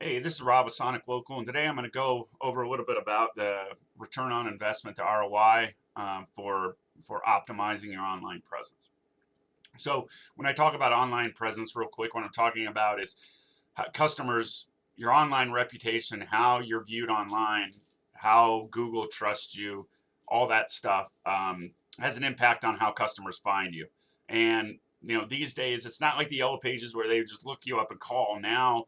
Hey, this is Rob with Sonic Local, and today I'm going to go over a little bit about the return on investment, the ROI, for optimizing your online presence. So when I talk about online presence, real quick, what I'm talking about is customers, your online reputation, how you're viewed online, how Google trusts you, all that stuff has an impact on how customers find you. And these days it's not like the yellow pages where they just look you up and call. Now,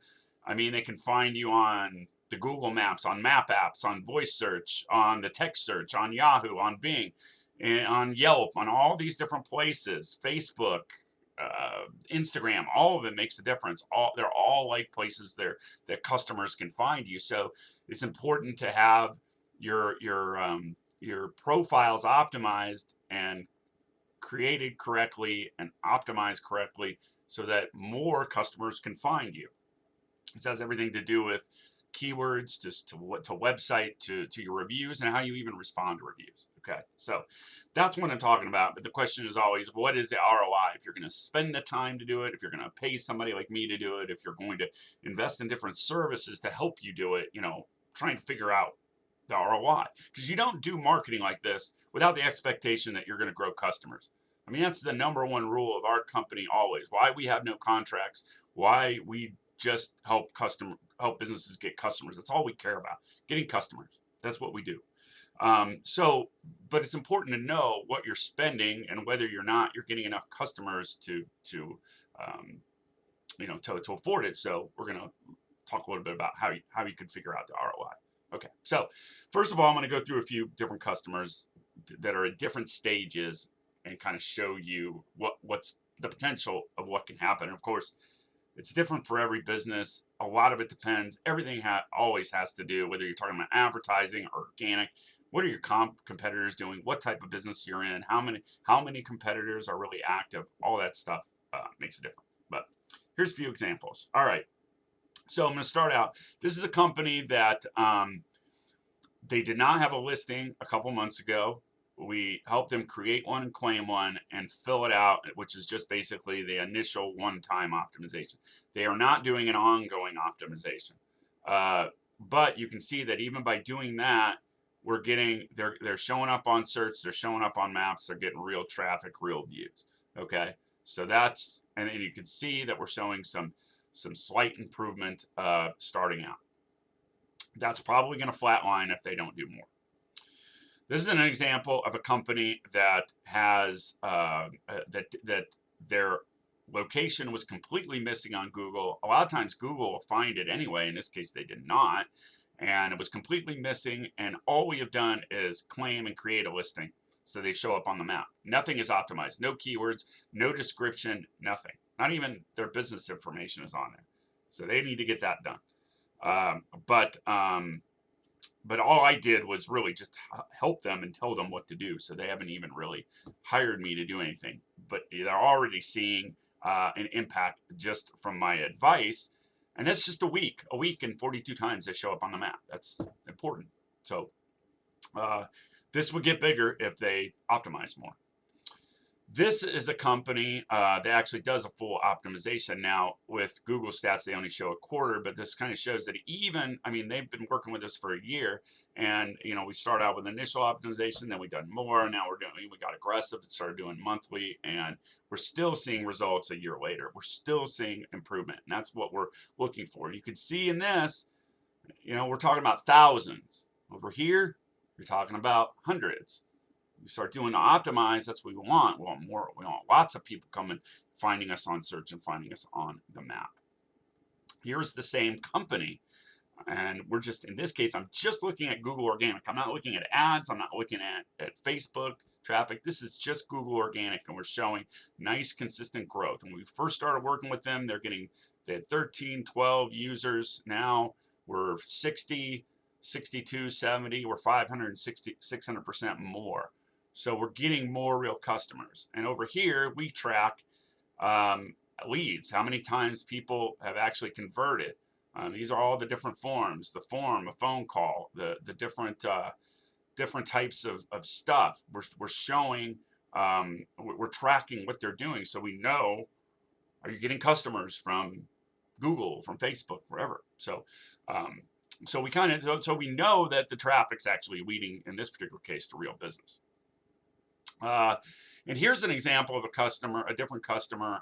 I mean, they can find you on the Google Maps, on map apps, on voice search, on the text search, on Yahoo, on Bing, and on Yelp, on all these different places, Facebook, Instagram, all of it makes a difference. They're all like places there that customers can find you. So it's important to have your profiles optimized and created correctly and optimized correctly so that more customers can find you. It has everything to do with keywords to website to your reviews and how you even respond to reviews. Okay, so that's what I'm talking about. But the question is always, what is the ROI? If you're going to spend the time to do it, if you're going to pay somebody like me to do it, if you're going to invest in different services to help you do it, trying to figure out the ROI, because you don't do marketing like this without the expectation that you're going to grow customers. I mean, that's the number one rule of our company always. Why we have no contracts, why we just help businesses get customers. That's all we care about, getting customers. That's what we do. But it's important to know what you're spending and whether you're getting enough customers to afford it. So we're going to talk a little bit about how you can figure out the ROI. Okay, so first of all, I'm going to go through a few different customers that are at different stages and kind of show you what's the potential of what can happen. And of course, it's different for every business. A lot of it depends. Everything always has to do, whether you're talking about advertising or organic. What are your competitors doing? What type of business you're in? How many competitors are really active? All that stuff makes a difference. But here's a few examples. All right. So I'm going to start out. This is a company that they did not have a listing a couple months ago. We helped them create one and claim one and fill it out, which is just basically the initial one-time optimization. They are not doing an ongoing optimization. But you can see that even by doing that, they're showing up on search, they're showing up on maps, they're getting real traffic, real views. Okay, so and you can see that we're showing some slight improvement starting out. That's probably going to flatline if they don't do more. This is an example of a company that has that their location was completely missing on Google. A lot of times Google will find it anyway. In this case, they did not. And it was completely missing. And all we have done is claim and create a listing. So they show up on the map. Nothing is optimized. No keywords, no description, nothing. Not even their business information is on there. So they need to get that done. But all I did was really just help them and tell them what to do. So they haven't even really hired me to do anything. But they're already seeing an impact just from my advice. And that's just a week and 42 times they show up on the map. That's important. So this would get bigger if they optimize more. This is a company that actually does a full optimization. Now, with Google stats, they only show a quarter, but this kind of shows that they've been working with us for a year, and we start out with initial optimization, then we've done more, and now we got aggressive and started doing monthly, and we're still seeing results a year later. We're still seeing improvement, and that's what we're looking for. You can see in this, we're talking about thousands. Over here, you're talking about hundreds. We start doing the optimize, that's what we want. We want more. We want lots of people coming, finding us on search and finding us on the map. Here's the same company, and in this case, I'm just looking at Google Organic. I'm not looking at ads. I'm not looking at Facebook traffic. This is just Google Organic, and we're showing nice, consistent growth. When we first started working with them, they had 13, 12 users. Now we're 60, 62, 70. We're 560, 600% more. So we're getting more real customers. And over here, we track leads, how many times people have actually converted. These are all the different forms, the form, a phone call, the different types of stuff. We're showing, we're tracking what they're doing. So we know, are you getting customers from Google, from Facebook, wherever. So, so we kind of, so we know that the traffic's actually leading, in this particular case, to real business. And here's an example of a customer, a different customer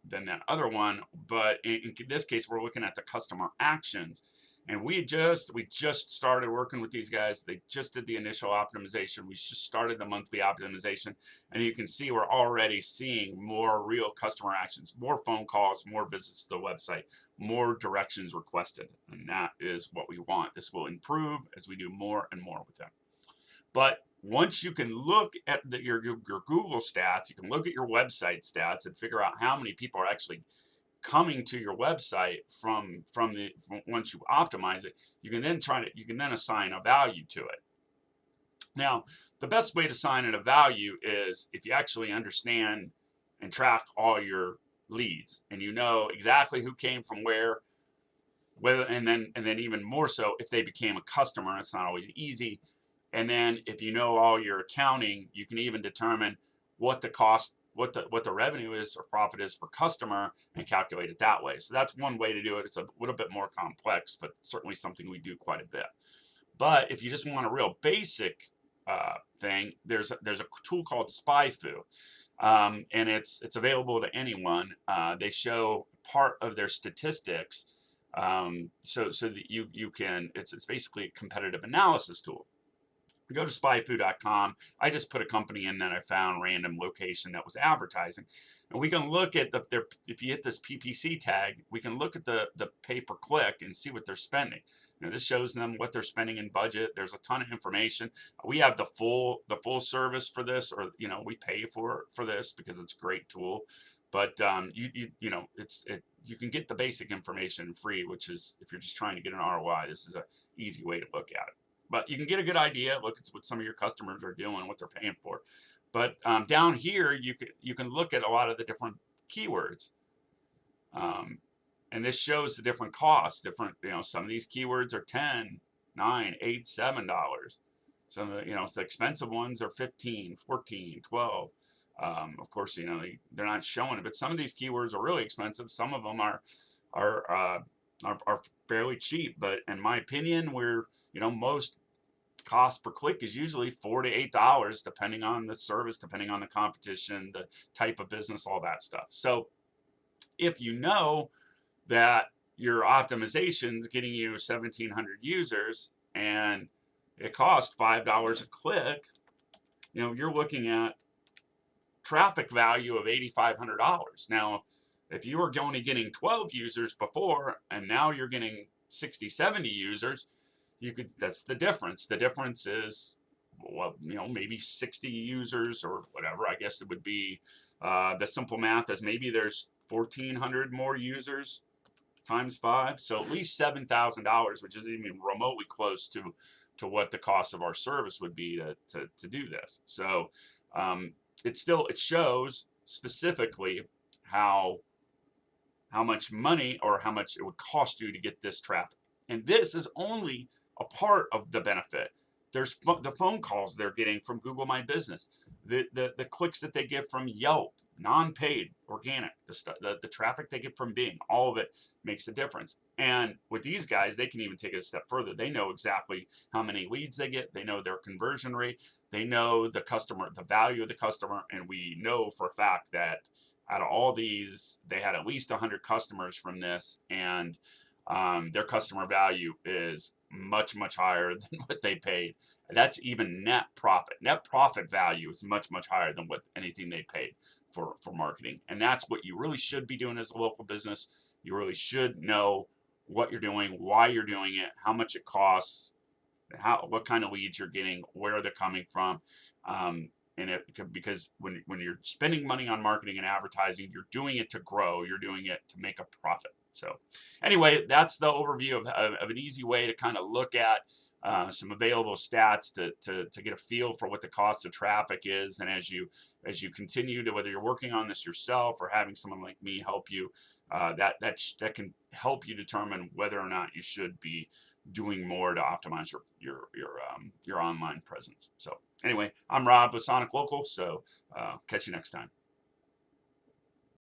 than that other one, but in this case, we're looking at the customer actions. And we just started working with these guys. They just did the initial optimization. We just started the monthly optimization, and you can see we're already seeing more real customer actions, more phone calls, more visits to the website, more directions requested, and that is what we want. This will improve as we do more and more with them. But once you can look at your Google stats, you can look at your website stats and figure out how many people are actually coming to your website from once you optimize it. You can then assign a value to it. Now, the best way to assign it a value is if you actually understand and track all your leads, and you know exactly who came from where, whether, and then even more so if they became a customer. It's not always easy. And then if you know all your accounting, you can even determine what the cost, what the revenue is or profit is per customer, and calculate it that way. So that's one way to do it. It's a little bit more complex, but certainly something we do quite a bit. But if you just want a real basic thing, there's a tool called SpyFu, and it's available to anyone. They show part of their statistics, so that you can. It's basically a competitive analysis tool. Go to spyfu.com. I just put a company in that I found, random location that was advertising. And we can look at if you hit this PPC tag, we can look at the pay per click and see what they're spending. Now, this shows them what they're spending in budget. There's a ton of information. We have the full service for this, or we pay for this because it's a great tool. But you can get the basic information free, which is, if you're just trying to get an ROI, this is an easy way to look at it. But you can get a good idea. Look at what some of your customers are doing, what they're paying for. But down here, you can look at a lot of the different keywords, and this shows the different costs. Some of these keywords are $10, $9, $8, $7. Some of the expensive ones are $15, $14, $12. Of course, they're not showing it, but some of these keywords are really expensive. Some of them are fairly cheap. But in my opinion, most cost per click is usually $4 to $8, depending on the service, depending on the competition, the type of business, all that stuff. So if you know that your optimization is getting you 1,700 users and it costs $5 a click, you're looking at traffic value of $8,500. Now, if you were only getting 12 users before and now you're getting 60, 70 users, that's the difference. The difference is, maybe 60 users or whatever. I guess it would be, the simple math is maybe there's 1,400 more users times 5. So at least $7,000, which isn't even remotely close to what the cost of our service would be to do this. So it shows specifically how much money or how much it would cost you to get this traffic. And this is only a part of the benefit. There's the phone calls they're getting from Google My Business, the clicks that they get from Yelp, non-paid, organic, the traffic they get from Bing. All of it makes a difference. And with these guys, they can even take it a step further. They know exactly how many leads they get. They know their conversion rate. They know the value of the customer. And we know for a fact that out of all these, they had at least 100 customers from this, and their customer value is much, much higher than what they paid. That's even net profit. Net profit value is much, much higher than what anything they paid for marketing. And that's what you really should be doing as a local business. You really should know what you're doing, why you're doing it, how much it costs, what kind of leads you're getting, where they're coming from. Because when you're spending money on marketing and advertising, you're doing it to grow. You're doing it to make a profit. So anyway, that's the overview of an easy way to kind of look at some available stats to get a feel for what the cost of traffic is. And as you continue to, whether you're working on this yourself or having someone like me help you, that can help you determine whether or not you should be doing more to optimize your online presence. So anyway, I'm Rob with Sonic Local. So catch you next time.